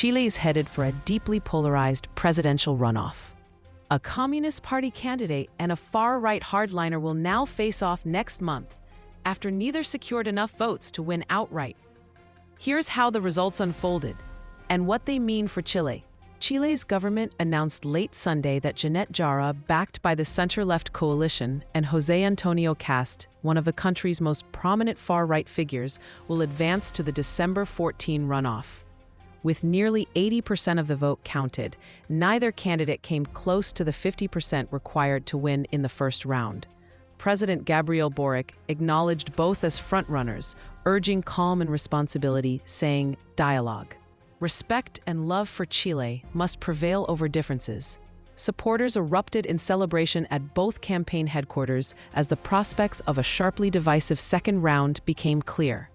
Chile is headed for a deeply polarized presidential runoff. A Communist Party candidate and a far-right hardliner will now face off next month, after neither secured enough votes to win outright. Here's how the results unfolded, and what they mean for Chile. Chile's government announced late Sunday that Jeannette Jara, backed by the center-left coalition, and José Antonio Kast, one of the country's most prominent far-right figures, will advance to the December 14 runoff. With nearly 80% of the vote counted, neither candidate came close to the 50% required to win in the first round. President Gabriel Boric acknowledged both as frontrunners, urging calm and responsibility, saying, "Dialogue. Respect and love for Chile must prevail over differences." Supporters erupted in celebration at both campaign headquarters as the prospects of a sharply divisive second round became clear.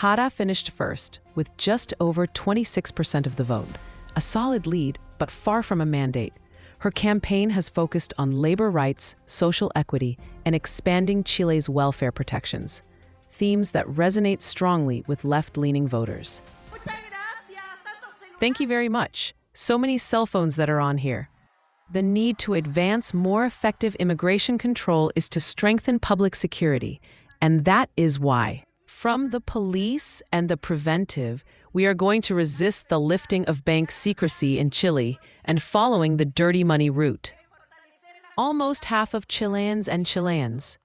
Jara finished first, with just over 26% of the vote, a solid lead, but far from a mandate. Her campaign has focused on labor rights, social equity, and expanding Chile's welfare protections, themes that resonate strongly with left-leaning voters. Thank you very much. So many cell phones that are on here. The need to advance more effective immigration control is to strengthen public security, and that is why. From the police and the preventive, we are going to resist the lifting of bank secrecy in Chile and following the dirty money route. Almost half of Chileans and Chileans.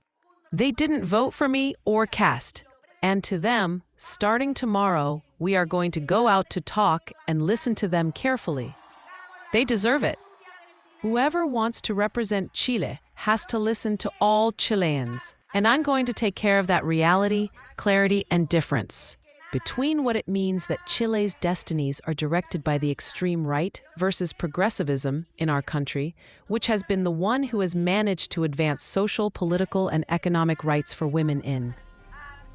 They didn't vote for me or Kast. And to them, starting tomorrow, we are going to go out to talk and listen to them carefully. They deserve it. Whoever wants to represent Chile has to listen to all Chileans. And I'm going to take care of that reality, clarity, and difference between what it means that Chile's destinies are directed by the extreme right versus progressivism in our country, which has been the one who has managed to advance social, political, and economic rights for women in.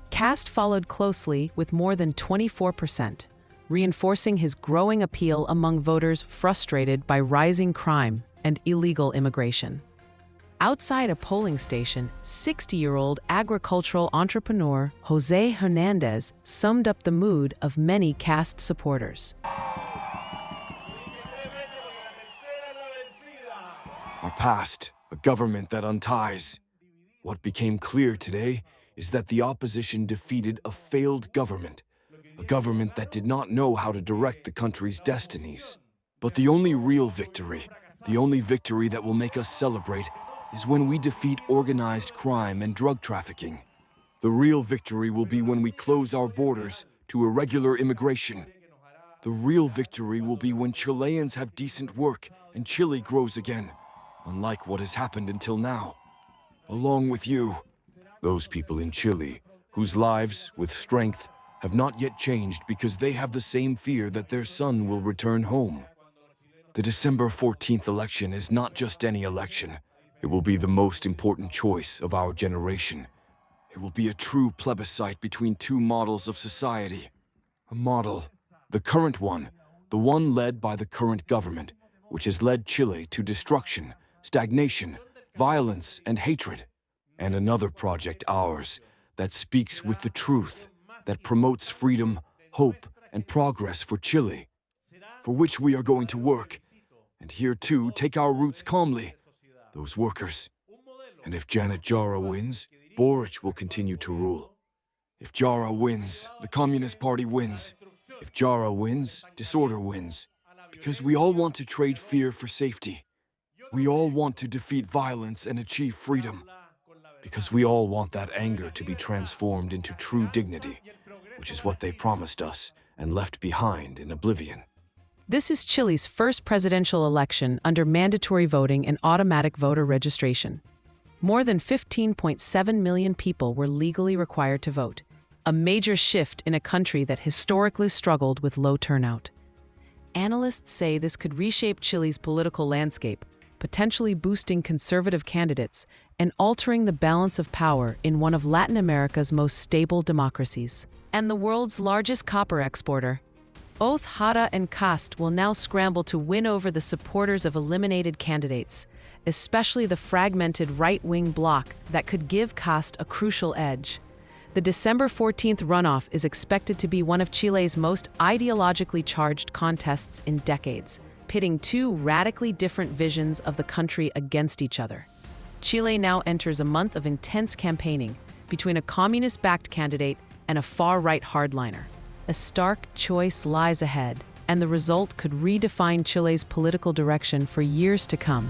Kast followed closely with more than 24%, reinforcing his growing appeal among voters frustrated by rising crime and illegal immigration. Outside a polling station, 60-year-old agricultural entrepreneur José Hernandez summed up the mood of many Kast supporters. Our past, a government that unties. What became clear today is that the opposition defeated a failed government, a government that did not know how to direct the country's destinies. But the only real victory, the only victory that will make us celebrate, is when we defeat organized crime and drug trafficking. The real victory will be when we close our borders to irregular immigration. The real victory will be when Chileans have decent work and Chile grows again, unlike what has happened until now. Along with you, those people in Chile, whose lives, with strength, have not yet changed because they have the same fear that their son will return home. The December 14th election is not just any election. It will be the most important choice of our generation. It will be a true plebiscite between two models of society. A model, the current one, the one led by the current government, which has led Chile to destruction, stagnation, violence, and hatred. And another project, ours, that speaks with the truth, that promotes freedom, hope, and progress for Chile, for which we are going to work, and here too take our roots calmly. Those workers. And if Jeannette Jara wins, Boric will continue to rule. If Jara wins, the Communist Party wins. If Jara wins, disorder wins. Because we all want to trade fear for safety. We all want to defeat violence and achieve freedom. Because we all want that anger to be transformed into true dignity, which is what they promised us and left behind in oblivion. This is Chile's first presidential election under mandatory voting and automatic voter registration. More than 15.7 million people were legally required to vote, a major shift in a country that historically struggled with low turnout. Analysts say this could reshape Chile's political landscape, potentially boosting conservative candidates and altering the balance of power in one of Latin America's most stable democracies. And the world's largest copper exporter. Both Jara and Kast will now scramble to win over the supporters of eliminated candidates, especially the fragmented right-wing bloc that could give Kast a crucial edge. The December 14th runoff is expected to be one of Chile's most ideologically charged contests in decades, pitting two radically different visions of the country against each other. Chile now enters a month of intense campaigning between a communist-backed candidate and a far-right hardliner. A stark choice lies ahead, and the result could redefine Chile's political direction for years to come.